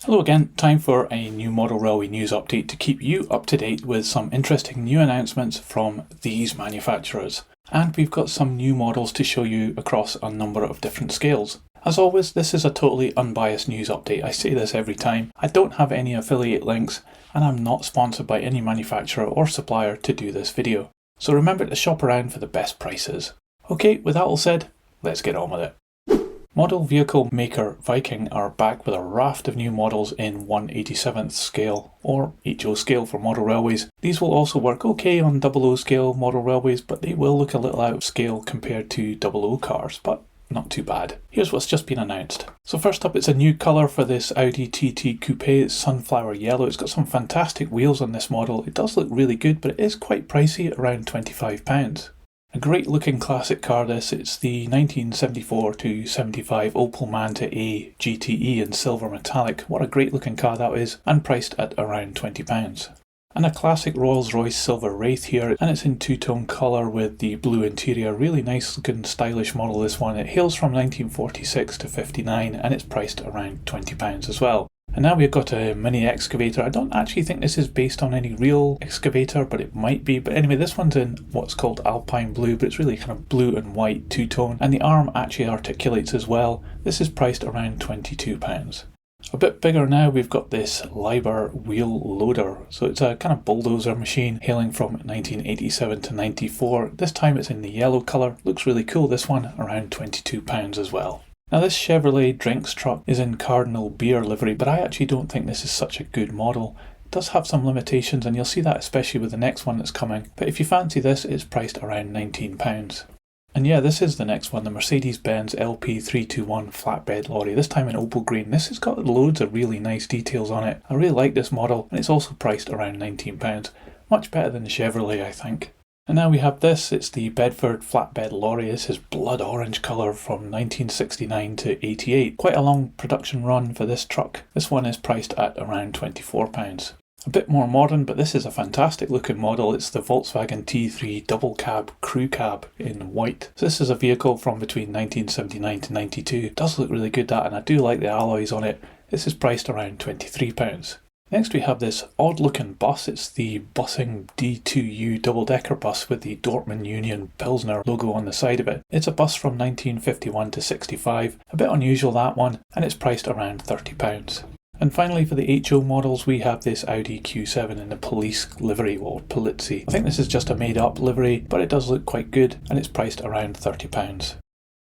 Hello again, time for a new model railway news update to keep you up to date with some interesting new announcements from these manufacturers. And we've got some new models to show you across a number of different scales. As always, this is a totally unbiased news update. I say this every time. I don't have any affiliate links and I'm not sponsored by any manufacturer or supplier to do this video. So remember to shop around for the best prices. Okay, with that all said, let's get on with it. Model vehicle maker Wiking are back with a raft of new models in 1/87th scale, or HO scale for model railways. These will also work okay on 00 scale model railways, but they will look a little out of scale compared to 00 cars, but not too bad. Here's what's just been announced. So first up, it's a new colour for this Audi TT Coupe. It's sunflower yellow. It's got some fantastic wheels on this model. It does look really good, but it is quite pricey at around £25. A great looking classic car this. It's the 1974 to 75 Opel Manta A GTE in silver metallic. What a great looking car that is, and priced at around £20. And a classic Rolls-Royce silver Wraith here, and it's in two-tone colour with the blue interior. Really nice looking stylish model this one. It hails from 1946 to 59 and it's priced around £20 as well. And now we've got a mini excavator. I don't actually think this is based on any real excavator, but it might be. But anyway, this one's in what's called Alpine Blue, but it's really kind of blue and white two-tone. And the arm actually articulates as well. This is priced around £22. A bit bigger now, we've got this Liber wheel loader. So it's a kind of bulldozer machine hailing from 1987 to 94. This time it's in the yellow colour. Looks really cool, this one, around £22 as well. Now this Chevrolet Drinks truck is in Cardinal Beer livery, but I actually don't think this is such a good model. It does have some limitations and you'll see that especially with the next one that's coming. But if you fancy this, it's priced around £19. And yeah, this is the next one, the Mercedes-Benz LP321 flatbed lorry, this time in opal green. This has got loads of really nice details on it. I really like this model and it's also priced around £19. Much better than the Chevrolet, I think. And now we have this, it's the Bedford flatbed lorry. This is blood orange colour from 1969 to 88. Quite a long production run for this truck. This one is priced at around £24. A bit more modern, but this is a fantastic looking model. It's the Volkswagen T3 double cab crew cab in white. So this is a vehicle from between 1979 to 92. It does look really good, that, and I do like the alloys on it. This is priced around £23. Next we have this odd looking bus. It's the Bussing D2U double-decker bus with the Dortmund Union Pilsner logo on the side of it. It's a bus from 1951 to 65, a bit unusual that one, and it's priced around £30. And finally for the HO models we have this Audi Q7 in the police livery, or Polizzi. I think this is just a made up livery, but it does look quite good and it's priced around £30.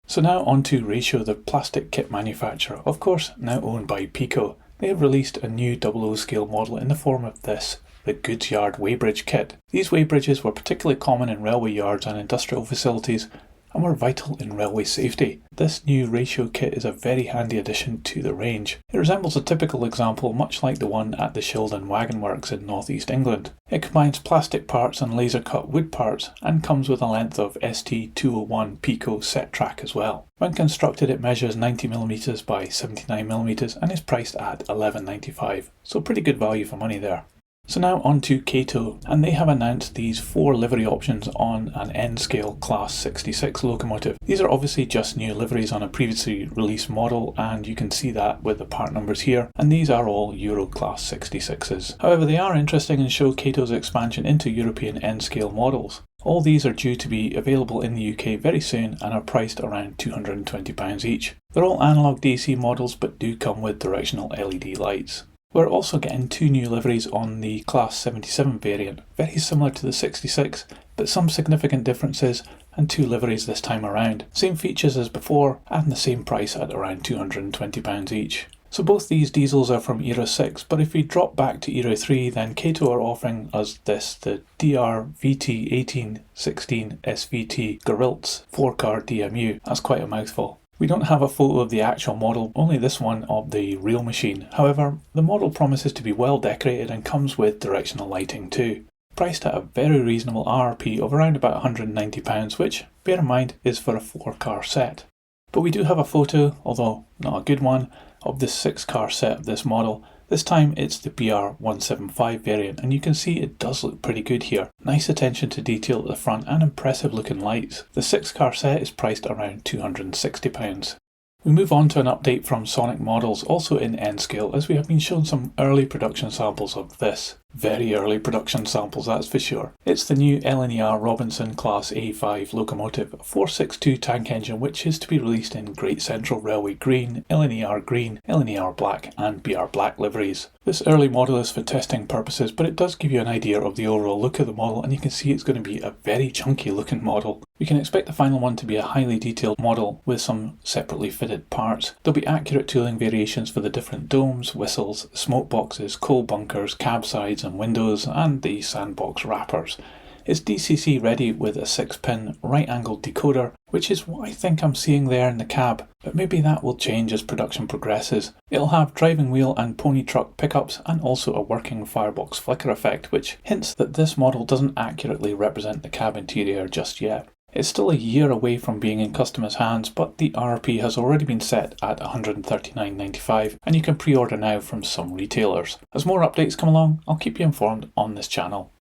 So now on to Ratio, the plastic kit manufacturer, of course now owned by Pico. They have released a new 00 scale model in the form of this, the Goods Yard weighbridge kit. These weighbridges were particularly common in railway yards and industrial facilities and were vital in railway safety. This new Ratio kit is a very handy addition to the range. It resembles a typical example much like the one at the Shildon Wagon Works in North East England. It combines plastic parts and laser cut wood parts and comes with a length of ST201 Pico set track as well. When constructed it measures 90mm by 79mm and is priced at £11.95, so pretty good value for money there. So now on to Kato, and they have announced these 4 livery options on an N-scale Class 66 locomotive. These are obviously just new liveries on a previously released model, and you can see that with the part numbers here, and these are all Euro Class 66s. However, they are interesting and show Kato's expansion into European N-scale models. All these are due to be available in the UK very soon and are priced around £220 each. They're all analog DC models but do come with directional LED lights. We're also getting 2 new liveries on the Class 77 variant, very similar to the 66, but some significant differences, and 2 liveries this time around. Same features as before, and the same price at around £220 each. So both these diesels are from Era 6, but if we drop back to Era 3, then Kato are offering us this, the DR VT1816 SVT Gerilts 4-car DMU. That's quite a mouthful. We don't have a photo of the actual model, only this one of the real machine. However, the model promises to be well decorated and comes with directional lighting too. Priced at a very reasonable RRP of around about £190, which, bear in mind, is for a 4-car set. But we do have a photo, although not a good one, of this 6-car set of this model. This time it's the BR175 variant, and you can see it does look pretty good here. Nice attention to detail at the front and impressive looking lights. The 6-car set is priced around £260. We move on to an update from Sonic Models, also in N-Scale, as we have been shown some early production samples of this. Very early production samples, that's for sure. It's the new LNER Robinson Class A5 locomotive, a 462 tank engine which is to be released in Great Central Railway Green, LNER Black and BR Black liveries. This early model is for testing purposes, but it does give you an idea of the overall look of the model, and you can see it's going to be a very chunky looking model. We can expect the final one to be a highly detailed model with some separately fitted parts. There'll be accurate tooling variations for the different domes, whistles, smoke boxes, coal bunkers, cab sides and windows, and the sandbox wrappers. It's DCC ready with a 6-pin right-angled decoder, which is what I think I'm seeing there in the cab, but maybe that will change as production progresses. It'll have driving wheel and pony truck pickups and also a working firebox flicker effect, which hints that this model doesn't accurately represent the cab interior just yet. It's still a year away from being in customers' hands, but the RRP has already been set at $139.95 and you can pre-order now from some retailers. As more updates come along, I'll keep you informed on this channel.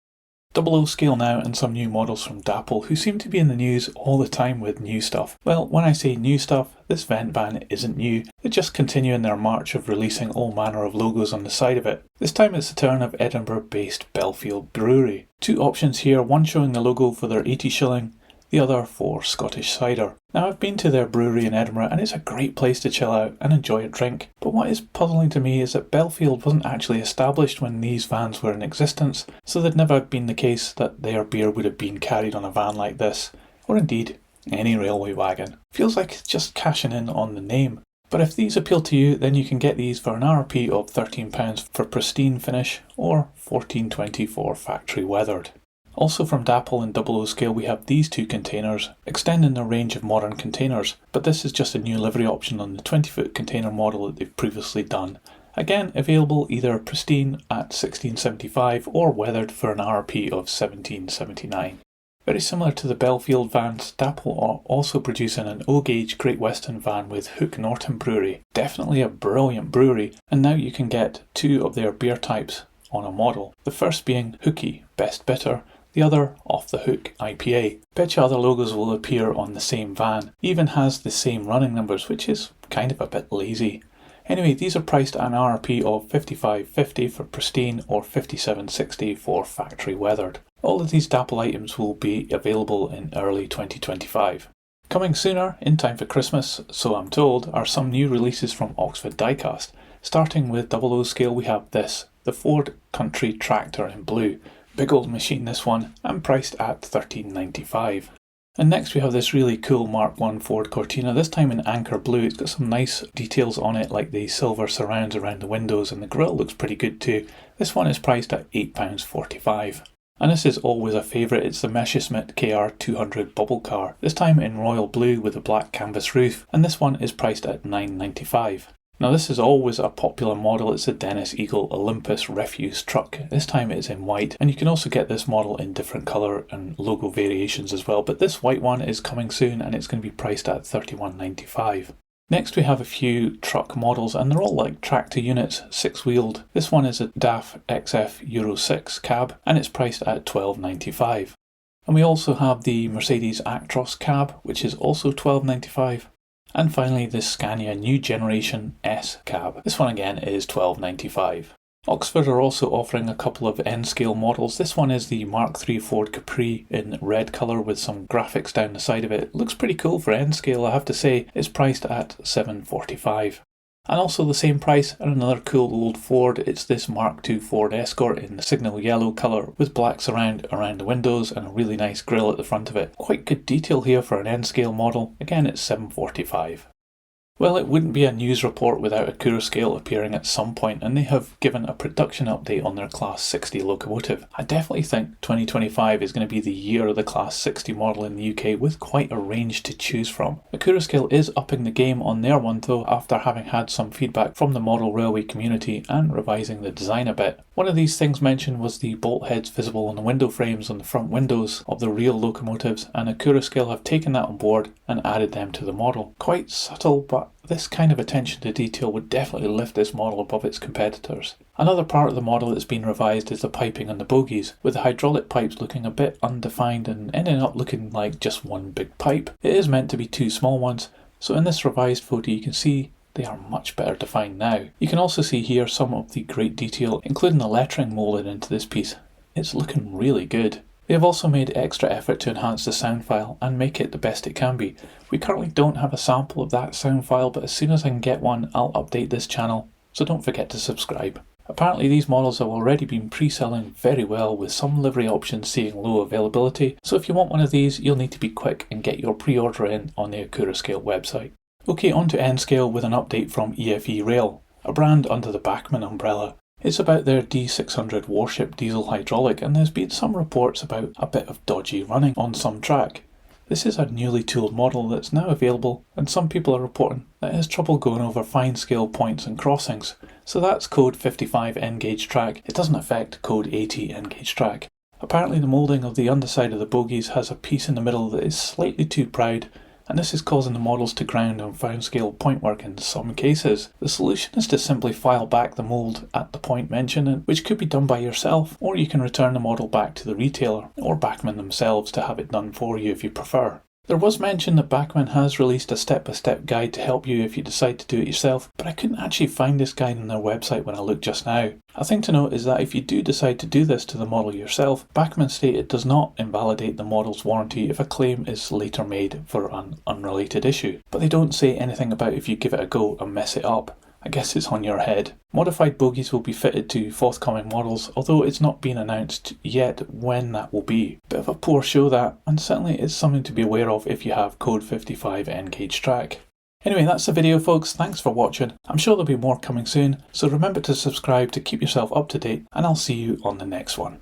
Scale now and some new models from Dapol, who seem to be in the news all the time with new stuff. Well, when I say new stuff, this vent van isn't new. They just continue in their march of releasing all manner of logos on the side of it. This time it's the turn of Edinburgh-based Belfield Brewery. Two options here, one showing the logo for their 80 shilling, the other for Scottish cider. Now, I've been to their brewery in Edinburgh and it's a great place to chill out and enjoy a drink, but what is puzzling to me is that Belfield wasn't actually established when these vans were in existence, so there'd never been the case that their beer would have been carried on a van like this, or indeed any railway wagon. Feels like just cashing in on the name. But if these appeal to you, then you can get these for an RRP of £13 for pristine finish or $14.20 for factory weathered. Also from Dapol and Scale we have these two containers, extending the range of modern containers, but this is just a new livery option on the 20-foot container model that they've previously done. Again, available either pristine at $16.75 or weathered for an RRP of $17.79. Very similar to the Belfield vans, Dapol are also producing an O-gauge Great Western van with Hook Norton Brewery. Definitely a brilliant brewery, and now you can get two of their beer types on a model. The first being Hooky, Best Bitter, the other Off the Hook IPA. Betcha other logos will appear on the same van, even has the same running numbers, which is kind of a bit lazy. Anyway, these are priced at an RRP of $55.50 for pristine or $57.60 for factory weathered. All of these Dapol items will be available in early 2025. Coming sooner, in time for Christmas, so I'm told, are some new releases from Oxford Diecast. Starting with Scale we have this, the Ford Country Tractor in blue. Big old machine this one, and priced at $13.95. And next we have this really cool Mark I Ford Cortina, this time in Anchor Blue. It's got some nice details on it, like the silver surrounds around the windows, and the grille looks pretty good too. This one is priced at £8.45. And this is always a favourite, it's the Messerschmitt KR200 Bubble Car, this time in royal blue with a black canvas roof, and this one is priced at $9.95. Now this is always a popular model, it's the Dennis Eagle Olympus refuse truck. This time it's in white, and you can also get this model in different colour and logo variations as well, but this white one is coming soon and it's going to be priced at $31.95. Next we have a few truck models, and they're all like tractor units, 6-wheeled. This one is a DAF XF Euro 6 cab and it's priced at $12.95. And we also have the Mercedes Actros cab, which is also $12.95. And finally the Scania New Generation S cab. This one again is $12.95. Oxford are also offering a couple of N-scale models. This one is the Mark III Ford Capri in red colour with some graphics down the side of it. It looks pretty cool for N-scale, I have to say. It's priced at $7.45. And also the same price and another cool old Ford, it's this Mark II Ford Escort in the signal yellow colour with black surround around the windows and a really nice grille at the front of it. Quite good detail here for an N-scale model. Again, it's $7.45. Well, it wouldn't be a news report without Accurascale appearing at some point, and they have given a production update on their Class 60 locomotive. I definitely think 2025 is going to be the year of the Class 60 model in the UK, with quite a range to choose from. Accurascale is upping the game on their one though, after having had some feedback from the model railway community and revising the design a bit. One of these things mentioned was the bolt heads visible on the window frames on the front windows of the real locomotives, and Accurascale have taken that on board and added them to the model. Quite subtle, but this kind of attention to detail would definitely lift this model above its competitors. Another part of the model that's been revised is the piping on the bogies, with the hydraulic pipes looking a bit undefined and ending up looking like just one big pipe. It is meant to be two small ones, So in this revised photo you can see they are much better defined now. You can also see here some of the great detail, including the lettering moulded into this piece. It's looking really good. They have also made extra effort to enhance the sound file and make it the best it can be. We currently don't have a sample of that sound file, but as soon as I can get one, I'll update this channel, so don't forget to subscribe. Apparently these models have already been pre-selling very well, with some livery options seeing low availability, so if you want one of these you'll need to be quick and get your pre-order in on the Accurascale website. Okay, on to N-Scale with an update from EFE Rail, a brand under the Bachmann umbrella. It's about their D600 warship diesel hydraulic, and there's been some reports about a bit of dodgy running on some track. This is a newly tooled model that's now available, and some people are reporting that it has trouble going over fine scale points and crossings. So that's code 55 N-gauge track. It doesn't affect code 80 N-gauge track. Apparently the moulding of the underside of the bogies has a piece in the middle that is slightly too proud, and this is causing the models to ground on fine scale point work in some cases. The solution is to simply file back the mould at the point mentioned, which could be done by yourself, or you can return the model back to the retailer or Bachmann themselves to have it done for you if you prefer. There was mention that Bachmann has released a step-by-step guide to help you if you decide to do it yourself, but I couldn't actually find this guide on their website when I looked just now. A thing to note is that if you do decide to do this to the model yourself, Bachmann state it does not invalidate the model's warranty if a claim is later made for an unrelated issue, but they don't say anything about if you give it a go and mess it up. I guess it's on your head. Modified bogies will be fitted to forthcoming models, although it's not been announced yet when that will be. Bit of a poor show that, and certainly it's something to be aware of if you have code 55 N-gauge track. Anyway, that's the video folks, thanks for watching. I'm sure there'll be more coming soon, so remember to subscribe to keep yourself up to date, and I'll see you on the next one.